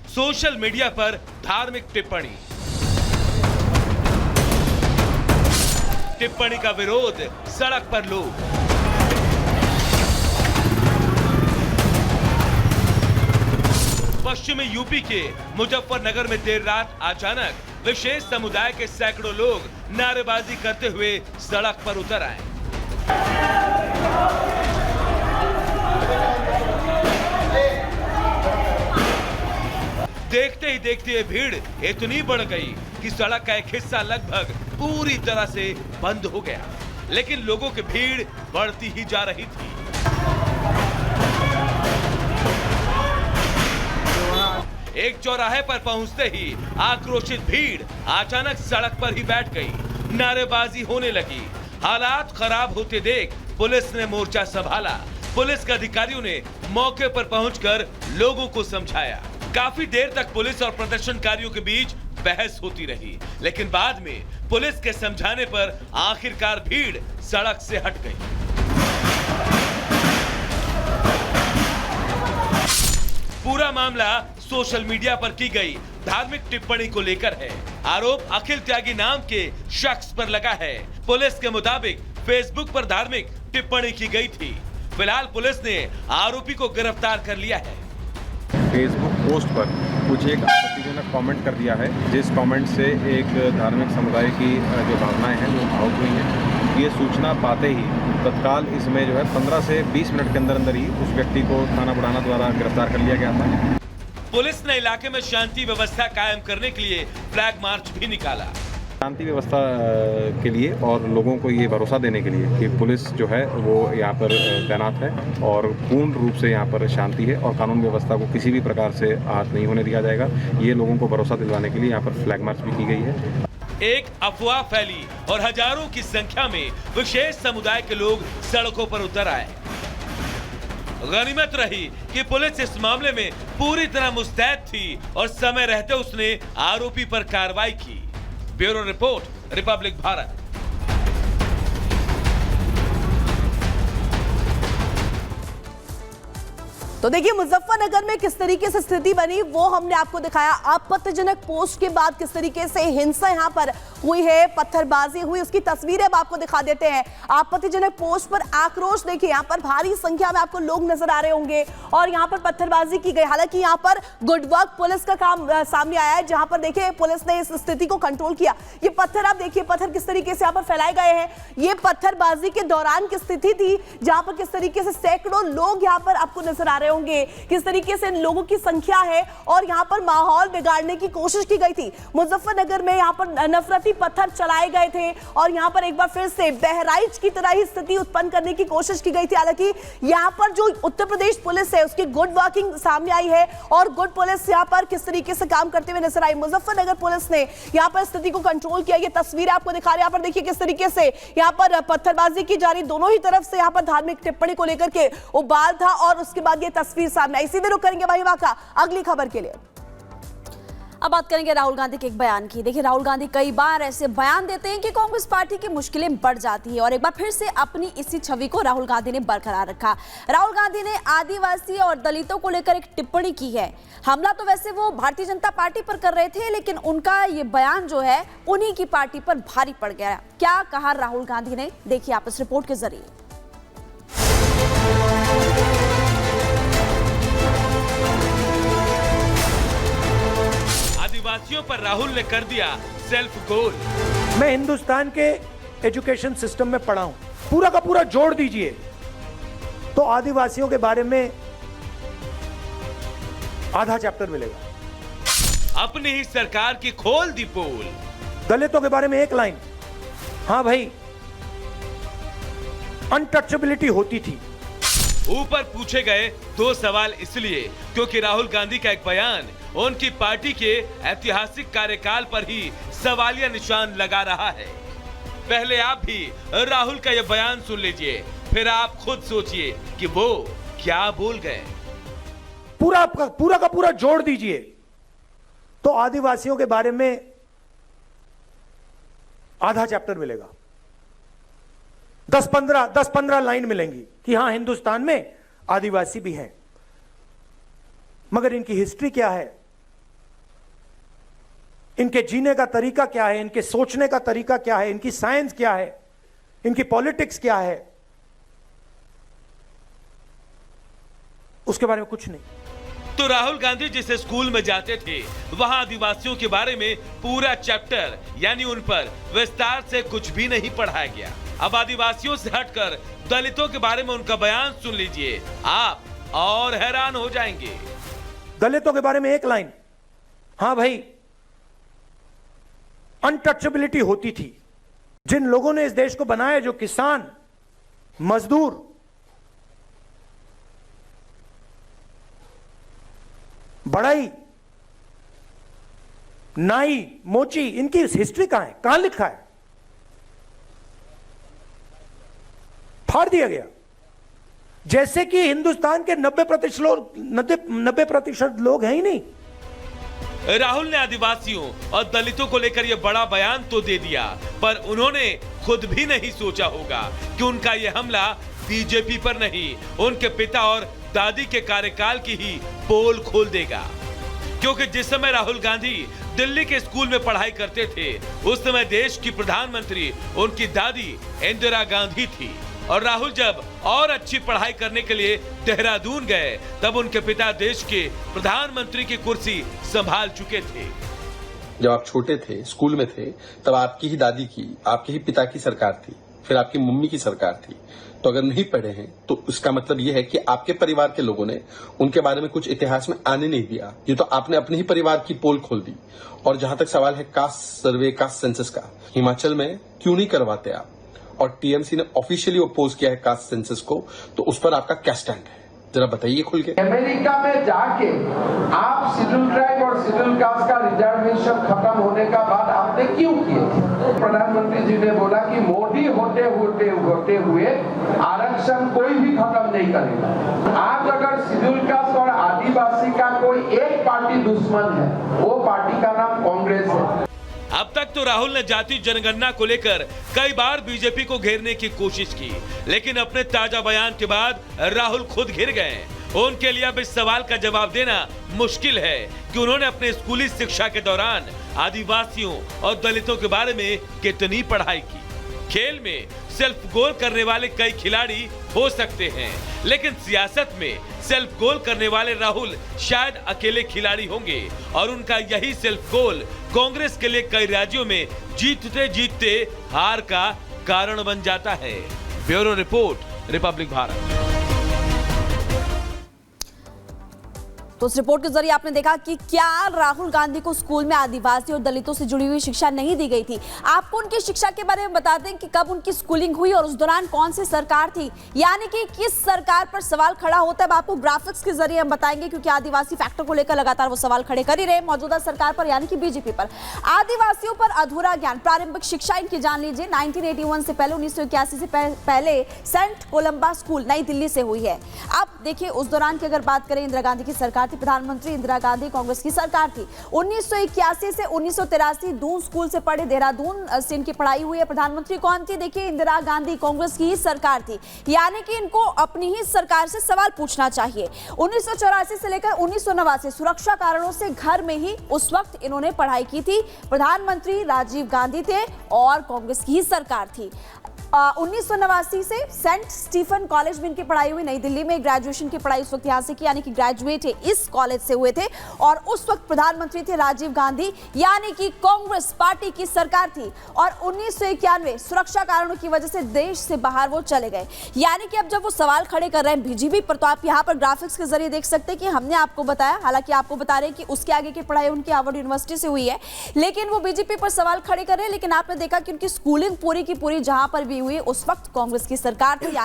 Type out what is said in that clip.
Social media पर धार्मिक टिप्पणी का विरोध, सड़क पर लोग। पश्चिमी यूपी के मुजफ्फरनगर में देर रात अचानक विशेष समुदाय के सैकड़ों लोग नारेबाजी करते हुए सड़क पर उतर आए। देखते ही देखते ये भीड़ इतनी बढ़ गई कि सड़क का एक हिस्सा लगभग पूरी तरह से बंद हो गया, लेकिन लोगों की भीड़ बढ़ती ही जा रही थी। एक चौराहे पर पहुंचते ही आक्रोशित भीड़ अचानक सड़क पर ही बैठ गई, नारेबाजी होने लगी। हालात खराब होते देख पुलिस ने मोर्चा संभाला। पुलिस के अधिकारियों ने मौके पर पहुंचकर लोगों को समझाया। काफी देर तक पुलिस और प्रदर्शनकारियों के बीच बहस होती रही, लेकिन बाद में पुलिस के समझाने पर आखिरकार भीड़ सड़क से हट गई। पूरा मामला सोशल मीडिया पर की गई धार्मिक टिप्पणी को लेकर है। आरोप अखिल त्यागी नाम के शख्स पर लगा है। पुलिस के मुताबिक फेसबुक पर धार्मिक टिप्पणी की गई थी। फिलहाल पुलिस ने आरोपी को गिरफ्तार कर लिया है। फेसबुक पोस्ट पर कुछ एक आपत्तिजनक कमेंट कर दिया है, जिस कमेंट से एक धार्मिक समुदाय की जो भावनाएं हैं वो भावुक हुई हैं। ये सूचना पाते ही तत्काल इसमें जो है 15 से 20 मिनट के अंदर अंदर ही उस व्यक्ति को थाना बुढ़ाना द्वारा गिरफ्तार कर लिया गया था। पुलिस ने इलाके में शांति व्यवस्था कायम करने के लिए फ्लैग मार्च भी निकाला। शांति व्यवस्था के लिए और लोगों को ये भरोसा देने के लिए कि पुलिस जो है वो यहाँ पर तैनात है और पूर्ण रूप से यहाँ पर शांति है और कानून व्यवस्था को किसी भी प्रकार से आहत नहीं होने दिया जाएगा, ये लोगों को भरोसा दिलवाने के लिए यहाँ पर फ्लैग मार्च भी की गई है। एक अफवाह फैली और हजारों की संख्या में विशेष समुदाय के लोग सड़कों पर उतर आए। गनीमत रही कि पुलिस इस मामले में पूरी तरह मुस्तैद थी और समय रहते उसने आरोपी पर कार्रवाई की। Bureau report, Republic Bharat. तो देखिए मुजफ्फरनगर में किस तरीके से स्थिति बनी वो हमने आपको दिखाया। आपत्तिजनक पोस्ट के बाद किस तरीके से हिंसा यहां पर हुई है, पत्थरबाजी हुई, उसकी तस्वीरें अब आपको दिखा देते हैं। आपत्तिजनक पोस्ट पर आक्रोश देखिए, यहां पर भारी संख्या में आपको लोग नजर आ रहे होंगे और यहां पर पत्थरबाजी की गई। हालांकि यहां पर गुड वर्क पुलिस का काम सामने आया है, जहां पर देखिए पुलिस ने इस स्थिति को कंट्रोल किया। ये पत्थर आप देखिए, पत्थर किस तरीके से यहां पर फैलाए गए हैं। ये पत्थरबाजी के दौरान की स्थिति थी, जहां पर किस तरीके से सैकड़ों लोग यहां पर आपको नजर आ रहे होंगे, किस तरीके से लोगों की संख्या है और यहां पर माहौल बिगाड़ने की कोशिश की गई थी। मुजफ्फरनगर में यहां पर नफरती पत्थर चलाए गए थे और यहां पर एक बार फिर से बहराइच की तरह ही स्थिति उत्पन्न करने की कोशिश की गई थी। हालांकि यहां पर जो उत्तर प्रदेश पुलिस है उसकी गुड वर्किंग सामने आई है और गुड पुलिस यहां पर किस तरीके से काम करते हुए नजर आई। मुजफ्फरनगर पुलिस ने यहां पर स्थिति को कंट्रोल किया। ये तस्वीर आपको दिखा रहे हैं, यहां पर देखिए किस तरीके से यहां पर पत्थरबाजी की जा रही, दोनों ही तरफ से यहां पर धार्मिक टिप्पणी को लेकर के उबाल था और उसके बाद ये तस्वीर सामने आई। सीधे रुक करेंगे भाई वाका अगली खबर के लिए। अब बात करेंगे राहुल गांधी के एक बयान की। देखिए राहुल गांधी कई बार ऐसे बयान देते हैं कि कांग्रेस पार्टी की मुश्किलें बढ़ जाती है और एक बार फिर से अपनी इसी छवि को राहुल गांधी ने बरकरार रखा। राहुल गांधी ने आदिवासी और दलितों को लेकर एक टिप्पणी की है। हमला तो वैसे वो भारतीय जनता पार्टी पर कर रहे थे, लेकिन उनका ये बयान जो है उन्हीं की पार्टी पर भारी पड़ गया। क्या कहा राहुल गांधी ने, देखिए आप इस रिपोर्ट के जरिए। आदिवासियों पर राहुल ने कर दिया सेल्फ गोल। मैं हिंदुस्तान के एजुकेशन सिस्टम में पढ़ा हूं, पूरा का पूरा जोड़ दीजिए तो आदिवासियों के बारे में आधा चैप्टर मिलेगा। अपनी ही सरकार की खोल दी पोल। दलितों के बारे में एक लाइन, हां भाई अनटचेबिलिटी होती थी। ऊपर पूछे गए दो सवाल इसलिए क्योंकि राहुल गांधी का एक बयान उनकी पार्टी के ऐतिहासिक कार्यकाल पर ही सवालिया निशान लगा रहा है। पहले आप भी राहुल का यह बयान सुन लीजिए, फिर आप खुद सोचिए कि वो क्या बोल गए। पूरा का पूरा जोड़ दीजिए तो आदिवासियों के बारे में आधा चैप्टर मिलेगा। 10-15 लाइन मिलेंगी कि हां हिंदुस्तान में आदिवासी भी हैं, मगर इनकी हिस्ट्री क्या है, इनके जीने का तरीका क्या है, इनके सोचने का तरीका क्या है, इनकी साइंस क्या है, इनकी पॉलिटिक्स क्या है, उसके बारे में कुछ नहीं। तो राहुल गांधी जिस स्कूल में जाते थे वहां आदिवासियों के बारे में पूरा चैप्टर यानी उन पर विस्तार से कुछ भी नहीं पढ़ाया गया। अब आदिवासियों से हटकर दलितों के बारे में उनका बयान सुन लीजिए, आप और हैरान हो जाएंगे। दलितों के बारे में एक लाइन, हां भाई अनटचेबिलिटी होती थी। जिन लोगों ने इस देश को बनाया, जो किसान, मजदूर, बढ़ई, नाई, मोची, इनकी हिस्ट्री कहां है, कहां लिखा है? फाड़ दिया गया। जैसे कि हिंदुस्तान के 90% लोग हैं ही नहीं। राहुल ने आदिवासियों और दलितों को लेकर यह बड़ा बयान तो दे दिया, पर उन्होंने खुद भी नहीं सोचा होगा कि उनका यह हमला बीजेपी पर नहीं, उनके पिता और दादी के कार्यकाल की ही पोल खोल देगा। क्योंकि जिस समय राहुल गांधी दिल्ली के स्कूल में पढ़ाई करते थे, उस समय देश की प्रधानमंत्री उनकी दादी इंदिरा गांधी थी, और राहुल जब और अच्छी पढ़ाई करने के लिए देहरादून गए, तब उनके पिता देश के प्रधानमंत्री की कुर्सी संभाल चुके थे। जब आप छोटे थे, स्कूल में थे, तब आपकी ही दादी की, आपके ही पिता की सरकार थी, फिर आपकी मम्मी की सरकार थी। तो अगर नहीं पढ़े हैं तो इसका मतलब यह है कि आपके परिवार के लोगों ने उनके बारे में कुछ इतिहास में आने नहीं दिया। ये तो आपने अपने ही परिवार की पोल खोल दी। और जहां तक सवाल है कास्ट सर्वे, कास्ट सेंसस का, हिमाचल में क्यों नहीं करवाते आप? और टीएमसी ने ऑफिशियली अपोज किया है कास्ट सेंसस को, तो उस पर आपका क्या स्टैंड है, जरा बताइए खुल के। अमेरिका में जाके आप शेड्यूल ट्राइब और शेड्यूल कास्ट का रिजर्वेशन खत्म होने का बाद आपने क्यों किए? प्रधानमंत्री जी ने बोला कि मोदी होते हुए आरक्षण कोई भी खत्म नहीं करेगा। आज अगर शेड्यूल कास्ट और आदिवासी का कोई एक पार्टी दुश्मन है, वो पार्टी का नाम कांग्रेस है। अब तक तो राहुल ने जाति जनगणना को लेकर कई बार बीजेपी को घेरने की कोशिश की, लेकिन अपने ताजा बयान के बाद राहुल खुद घिर गए। उनके लिए अब इस सवाल का जवाब देना मुश्किल है कि उन्होंने अपने स्कूली शिक्षा के दौरान आदिवासियों और दलितों के बारे में कितनी पढ़ाई की। खेल में सेल्फ गोल करने वाले कई खिलाड़ी हो सकते हैं, लेकिन सियासत में सेल्फ गोल करने वाले राहुल शायद अकेले खिलाड़ी होंगे, और उनका यही सेल्फ गोल कांग्रेस के लिए कई राज्यों में जीतते जीतते हार का कारण बन जाता है। Bureau report, Republic Bharat. तो उस रिपोर्ट के जरिए आपने देखा कि क्या राहुल गांधी को स्कूल में आदिवासी और दलितों से जुड़ी हुई शिक्षा नहीं दी गई थी। आपको उनकी शिक्षा के बारे में बता दें कि कब उनकी स्कूलिंग हुई और उस दौरान कौन सी सरकार थी, यानी कि किस सरकार पर सवाल खड़ा होता है। आपको ग्राफिक्स के जरिए हम बताएंगे, क्योंकि आदिवासी फैक्टर को लेकर लगातार वो सवाल खड़े कर ही रहे मौजूदा सरकार पर, यानी कि बीजेपी पर। आदिवासियों पर अधूरा ज्ञान, प्रारंभिक शिक्षा इनकी जान लीजिए। 1981 से पहले, 1981 से पहले सेंट कोलंबा स्कूल नई दिल्ली से हुई है। अब देखिए उस दौरान की अगर बात करें, इंदिरा गांधी की सरकार, प्रधानमंत्री इंदिरा गांधी, कांग्रेस की सरकार थी। 1981 से 1983 दून स्कूल से पढ़े, देहरादून से इनकी पढ़ाई हुई है। प्रधानमंत्री कौन थी? देखिए इंदिरा गांधी, कांग्रेस की ही सरकार थी, यानी कि इनको अपनी ही सरकार से सवाल पूछना चाहिए। 1984 से लेकर 1989 सुरक्षा कारणों से घर में ही उस वक्त इन्होंने पढ़ाई की थी। प्रधानमंत्री राजीव गांधी थे और कांग्रेस की ही सरकार थी। 1989 से सेंट स्टीफन कॉलेज में इनकी पढ़ाई हुई, नई दिल्ली में। ग्रेजुएशन की पढ़ाई उस वक्त यहां से की, यानी कि ग्रेजुएट इस कॉलेज से हुए थे, और उस वक्त प्रधानमंत्री थे राजीव गांधी, यानी कि कांग्रेस पार्टी की सरकार थी। और 1991 सुरक्षा कारणों की वजह से देश से बाहर वो चले गए। यानी कि अब जब वो सवाल खड़े कर रहे हैं बीजेपी पर, तो आप यहां पर ग्राफिक्स के जरिए देख सकते हैं कि हमने आपको बताया, हालांकि आपको बता रहे हैं कि उसके आगे की पढ़ाई उनकी हार्वर्ड यूनिवर्सिटी से हुई है, लेकिन वो बीजेपी पर सवाल खड़े कर रहे हैं। लेकिन आपने देखा कि उनकी स्कूलिंग पूरी की पूरी जहां पर भी हुई, उस वक्त कांग्रेस की सरकार थी, यानी